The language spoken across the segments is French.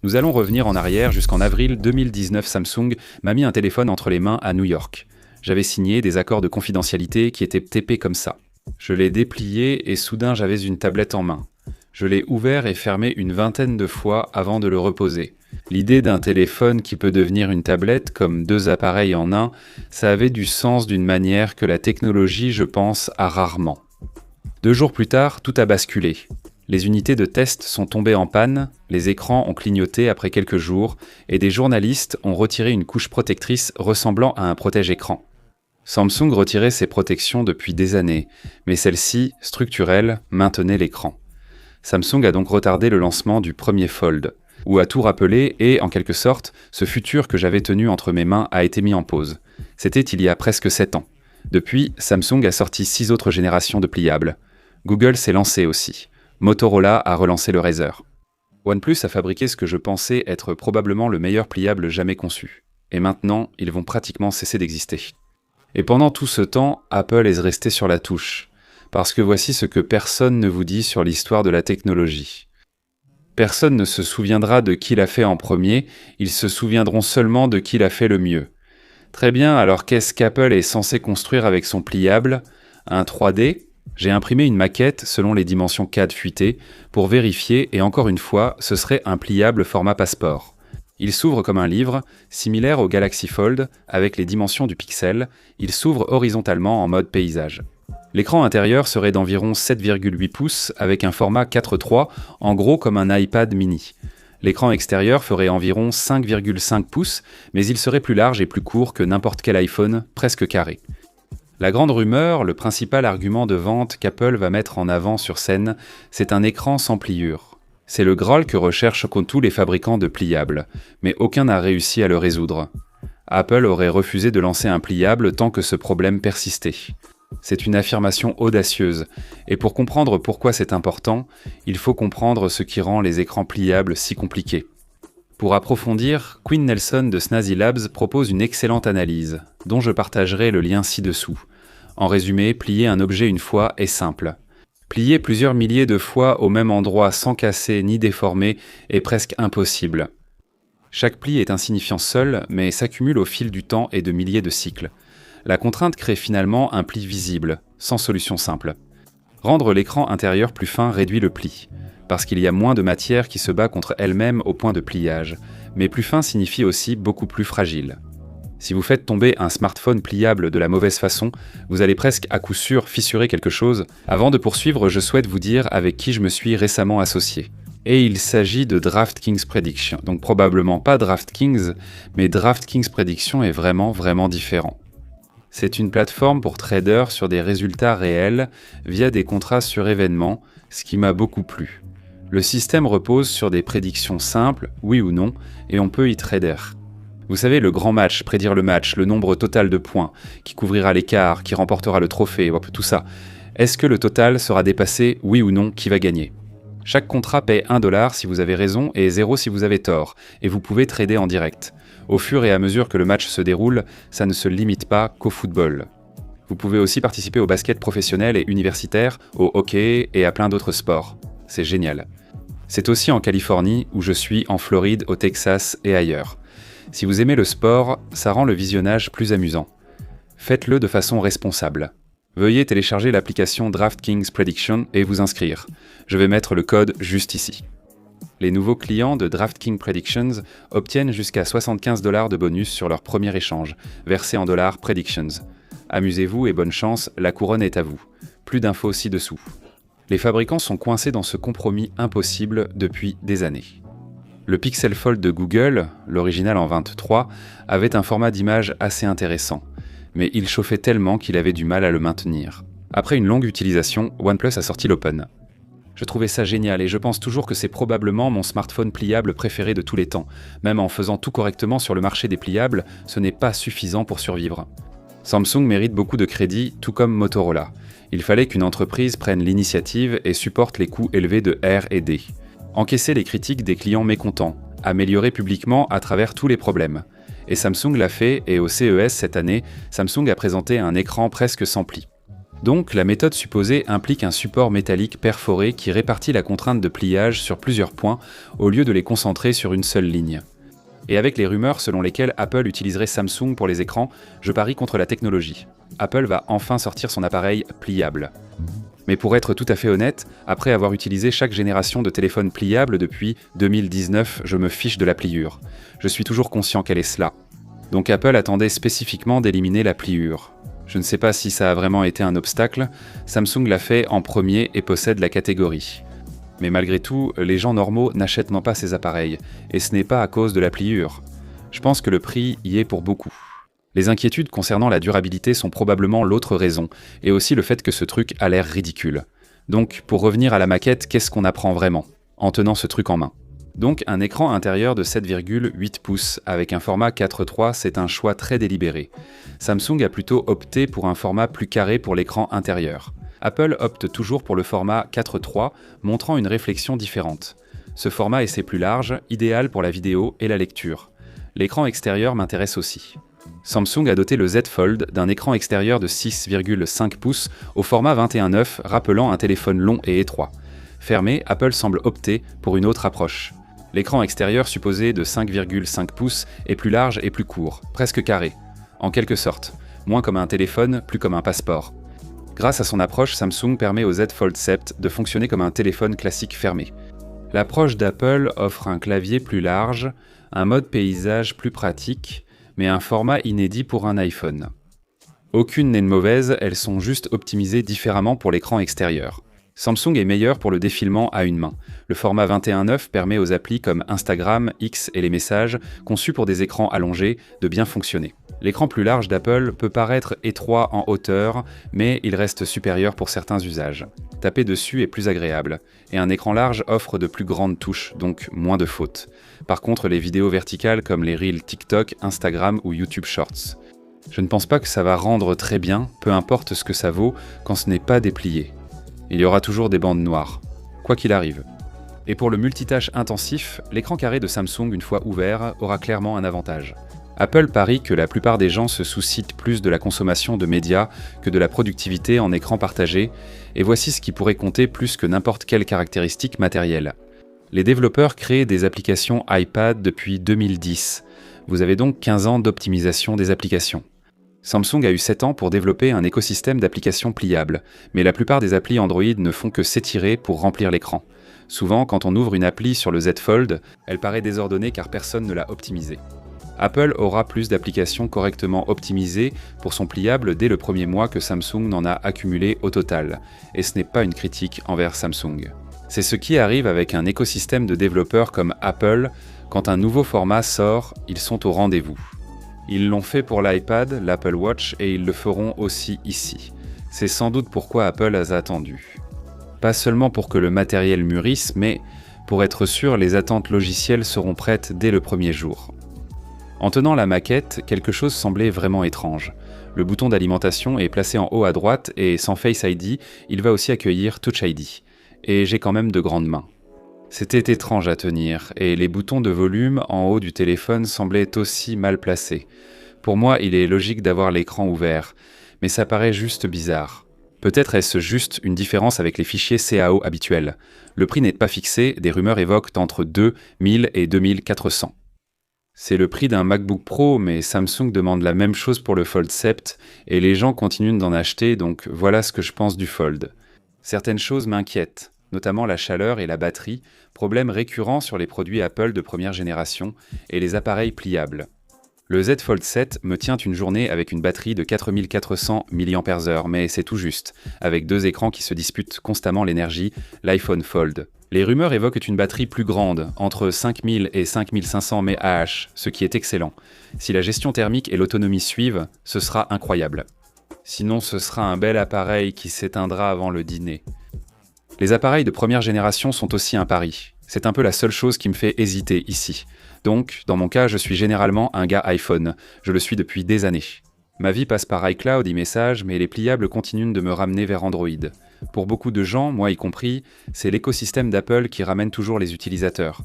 Nous allons revenir en arrière jusqu'en avril 2019. Samsung m'a mis un téléphone entre les mains à New York. J'avais signé des accords de confidentialité qui étaient TP comme ça. Je l'ai déplié et soudain j'avais une tablette en main. Je l'ai ouvert et fermé une vingtaine de fois avant de le reposer. L'idée d'un téléphone qui peut devenir une tablette comme deux appareils en un, ça avait du sens d'une manière que la technologie, je pense, a rarement. 2 jours plus tard, tout a basculé. Les unités de test sont tombées en panne, les écrans ont clignoté après quelques jours et des journalistes ont retiré une couche protectrice ressemblant à un protège-écran. Samsung retirait ses protections depuis des années, mais celle-ci, structurelle, maintenait l'écran. Samsung a donc retardé le lancement du premier Fold, où a tout rappelé et, en quelque sorte, ce futur que j'avais tenu entre mes mains a été mis en pause. C'était il y a presque 7 ans. Depuis, Samsung a sorti 6 autres générations de pliables. Google s'est lancé aussi. Motorola a relancé le Razr. OnePlus a fabriqué ce que je pensais être probablement le meilleur pliable jamais conçu. Et maintenant, ils vont pratiquement cesser d'exister. Et pendant tout ce temps, Apple est resté sur la touche. Parce que voici ce que personne ne vous dit sur l'histoire de la technologie. Personne ne se souviendra de qui l'a fait en premier, ils se souviendront seulement de qui l'a fait le mieux. Très bien, alors qu'est-ce qu'Apple est censé construire avec son pliable ? Un 3D ? J'ai imprimé une maquette selon les dimensions CAD fuitées pour vérifier et encore une fois, ce serait un pliable format passeport. Il s'ouvre comme un livre, similaire au Galaxy Fold, avec les dimensions du Pixel, il s'ouvre horizontalement en mode paysage. L'écran intérieur serait d'environ 7,8 pouces avec un format 4:3, en gros comme un iPad mini. L'écran extérieur ferait environ 5,5 pouces, mais il serait plus large et plus court que n'importe quel iPhone, presque carré. La grande rumeur, le principal argument de vente qu'Apple va mettre en avant sur scène, c'est un écran sans pliure. C'est le Graal que recherchent tous les fabricants de pliables, mais aucun n'a réussi à le résoudre. Apple aurait refusé de lancer un pliable tant que ce problème persistait. C'est une affirmation audacieuse, et pour comprendre pourquoi c'est important, il faut comprendre ce qui rend les écrans pliables si compliqués. Pour approfondir, Quinn Nelson de Snazzy Labs propose une excellente analyse, dont je partagerai le lien ci-dessous. En résumé, plier un objet une fois est simple. Plier plusieurs milliers de fois au même endroit sans casser ni déformer est presque impossible. Chaque pli est insignifiant seul, mais s'accumule au fil du temps et de milliers de cycles. La contrainte crée finalement un pli visible, sans solution simple. Rendre l'écran intérieur plus fin réduit le pli, parce qu'il y a moins de matière qui se bat contre elle-même au point de pliage, mais plus fin signifie aussi beaucoup plus fragile. Si vous faites tomber un smartphone pliable de la mauvaise façon, vous allez presque à coup sûr fissurer quelque chose. Avant de poursuivre, je souhaite vous dire avec qui je me suis récemment associé. Et il s'agit de DraftKings Prediction. Donc probablement pas DraftKings, mais DraftKings Prediction est vraiment différent. C'est une plateforme pour traders sur des résultats réels via des contrats sur événements, ce qui m'a beaucoup plu. Le système repose sur des prédictions simples, oui ou non, et on peut y trader. Vous savez, le grand match, prédire le match, le nombre total de points, qui couvrira l'écart, qui remportera le trophée, tout ça. Est-ce que le total sera dépassé, oui ou non, qui va gagner ? Chaque contrat paie $1 si vous avez raison et 0 si vous avez tort, et vous pouvez trader en direct. Au fur et à mesure que le match se déroule, ça ne se limite pas qu'au football. Vous pouvez aussi participer au basket professionnel et universitaire, au hockey et à plein d'autres sports. C'est génial. C'est aussi en Californie, où je suis, en Floride, au Texas et ailleurs. Si vous aimez le sport, ça rend le visionnage plus amusant. Faites-le de façon responsable. Veuillez télécharger l'application DraftKings Prediction et vous inscrire. Je vais mettre le code juste ici. Les nouveaux clients de DraftKings Predictions obtiennent jusqu'à $75 de bonus sur leur premier échange, versé en dollars Predictions. Amusez-vous et bonne chance, la couronne est à vous. Plus d'infos ci-dessous. Les fabricants sont coincés dans ce compromis impossible depuis des années. Le Pixel Fold de Google, l'original en 23, avait un format d'image assez intéressant, mais il chauffait tellement qu'il avait du mal à le maintenir. Après une longue utilisation, OnePlus a sorti l'Open. Je trouvais ça génial et je pense toujours que c'est probablement mon smartphone pliable préféré de tous les temps. Même en faisant tout correctement sur le marché des pliables, ce n'est pas suffisant pour survivre. Samsung mérite beaucoup de crédit, tout comme Motorola. Il fallait qu'une entreprise prenne l'initiative et supporte les coûts élevés de R&D. Encaisser les critiques des clients mécontents, améliorer publiquement à travers tous les problèmes. Et Samsung l'a fait, et au CES cette année, Samsung a présenté un écran presque sans pli. Donc la méthode supposée implique un support métallique perforé qui répartit la contrainte de pliage sur plusieurs points au lieu de les concentrer sur une seule ligne. Et avec les rumeurs selon lesquelles Apple utiliserait Samsung pour les écrans, je parie contre la technologie. Apple va enfin sortir son appareil pliable. Mais pour être tout à fait honnête, après avoir utilisé chaque génération de téléphone pliable depuis 2019, je me fiche de la pliure. Je suis toujours conscient qu'elle est cela. Donc Apple attendait spécifiquement d'éliminer la pliure. Je ne sais pas si ça a vraiment été un obstacle, Samsung l'a fait en premier et possède la catégorie. Mais malgré tout, les gens normaux n'achètent pas ces appareils, et ce n'est pas à cause de la pliure. Je pense que le prix y est pour beaucoup. Les inquiétudes concernant la durabilité sont probablement l'autre raison, et aussi le fait que ce truc a l'air ridicule. Donc, pour revenir à la maquette, qu'est-ce qu'on apprend vraiment, en tenant ce truc en main ? Donc, un écran intérieur de 7,8 pouces avec un format 4.3, c'est un choix très délibéré. Samsung a plutôt opté pour un format plus carré pour l'écran intérieur. Apple opte toujours pour le format 4.3, montrant une réflexion différente. Ce format essaie plus large, idéal pour la vidéo et la lecture. L'écran extérieur m'intéresse aussi. Samsung a doté le Z Fold d'un écran extérieur de 6,5 pouces au format 21.9, rappelant un téléphone long et étroit. Fermé, Apple semble opter pour une autre approche. L'écran extérieur supposé de 5,5 pouces est plus large et plus court, presque carré. En quelque sorte, moins comme un téléphone, plus comme un passeport. Grâce à son approche, Samsung permet au Z Fold 7 de fonctionner comme un téléphone classique fermé. L'approche d'Apple offre un clavier plus large, un mode paysage plus pratique, mais un format inédit pour un iPhone. Aucune n'est mauvaise, elles sont juste optimisées différemment pour l'écran extérieur. Samsung est meilleur pour le défilement à une main. Le format 21.9 permet aux applis comme Instagram, X et les messages, conçus pour des écrans allongés, de bien fonctionner. L'écran plus large d'Apple peut paraître étroit en hauteur, mais il reste supérieur pour certains usages. Taper dessus est plus agréable, et un écran large offre de plus grandes touches, donc moins de fautes. Par contre, les vidéos verticales comme les Reels TikTok, Instagram ou YouTube Shorts. Je ne pense pas que ça va rendre très bien, peu importe ce que ça vaut, quand ce n'est pas déplié. Il y aura toujours des bandes noires, quoi qu'il arrive. Et pour le multitâche intensif, l'écran carré de Samsung, une fois ouvert, aura clairement un avantage. Apple parie que la plupart des gens se soucient plus de la consommation de médias que de la productivité en écran partagé, et voici ce qui pourrait compter plus que n'importe quelle caractéristique matérielle. Les développeurs créent des applications iPad depuis 2010. Vous avez donc 15 ans d'optimisation des applications. Samsung a eu 7 ans pour développer un écosystème d'applications pliables, mais la plupart des applis Android ne font que s'étirer pour remplir l'écran. Souvent, quand on ouvre une appli sur le Z Fold, elle paraît désordonnée car personne ne l'a optimisée. Apple aura plus d'applications correctement optimisées pour son pliable dès le premier mois que Samsung n'en a accumulé au total, et ce n'est pas une critique envers Samsung. C'est ce qui arrive avec un écosystème de développeurs comme Apple, quand un nouveau format sort, ils sont au rendez-vous. Ils l'ont fait pour l'iPad, l'Apple Watch et ils le feront aussi ici. C'est sans doute pourquoi Apple a attendu. Pas seulement pour que le matériel mûrisse, mais pour être sûr, les attentes logicielles seront prêtes dès le premier jour. En tenant la maquette, quelque chose semblait vraiment étrange. Le bouton d'alimentation est placé en haut à droite et sans Face ID, il va aussi accueillir Touch ID. Et j'ai quand même de grandes mains. C'était étrange à tenir, et les boutons de volume en haut du téléphone semblaient aussi mal placés. Pour moi, il est logique d'avoir l'écran ouvert, mais ça paraît juste bizarre. Peut-être est-ce juste une différence avec les fichiers CAO habituels. Le prix n'est pas fixé, des rumeurs évoquent entre 2000 et 2400. C'est le prix d'un MacBook Pro, mais Samsung demande la même chose pour le Fold 7, et les gens continuent d'en acheter, donc voilà ce que je pense du Fold. Certaines choses m'inquiètent, notamment la chaleur et la batterie, problème récurrent sur les produits Apple de première génération, et les appareils pliables. Le Z Fold 7 me tient une journée avec une batterie de 4400 mAh, mais c'est tout juste, avec deux écrans qui se disputent constamment l'énergie, l'iPhone Fold. Les rumeurs évoquent une batterie plus grande, entre 5000 et 5500 mAh, ce qui est excellent. Si la gestion thermique et l'autonomie suivent, ce sera incroyable. Sinon, ce sera un bel appareil qui s'éteindra avant le dîner. Les appareils de première génération sont aussi un pari. C'est un peu la seule chose qui me fait hésiter ici. Donc, dans mon cas, je suis généralement un gars iPhone. Je le suis depuis des années. Ma vie passe par iCloud, e-message, mais les pliables continuent de me ramener vers Android. Pour beaucoup de gens, moi y compris, c'est l'écosystème d'Apple qui ramène toujours les utilisateurs.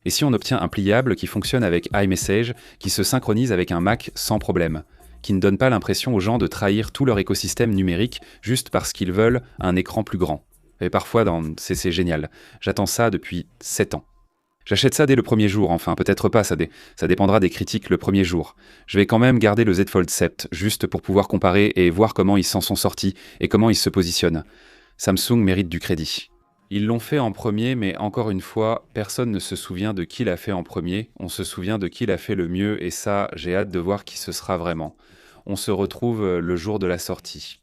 Et si on obtient un pliable qui fonctionne avec iMessage, qui se synchronise avec un Mac sans problème? qui ne donne pas l'impression aux gens de trahir tout leur écosystème numérique juste parce qu'ils veulent un écran plus grand. Et parfois, c'est génial. J'attends ça depuis 7 ans. J'achète ça dès le premier jour, enfin peut-être pas, ça dépendra des critiques le premier jour. Je vais quand même garder le Z Fold 7, juste pour pouvoir comparer et voir comment ils s'en sont sortis et comment ils se positionnent. Samsung mérite du crédit. Ils l'ont fait en premier, mais encore une fois, personne ne se souvient de qui l'a fait en premier, on se souvient de qui l'a fait le mieux, et ça, j'ai hâte de voir qui ce sera vraiment. On se retrouve le jour de la sortie.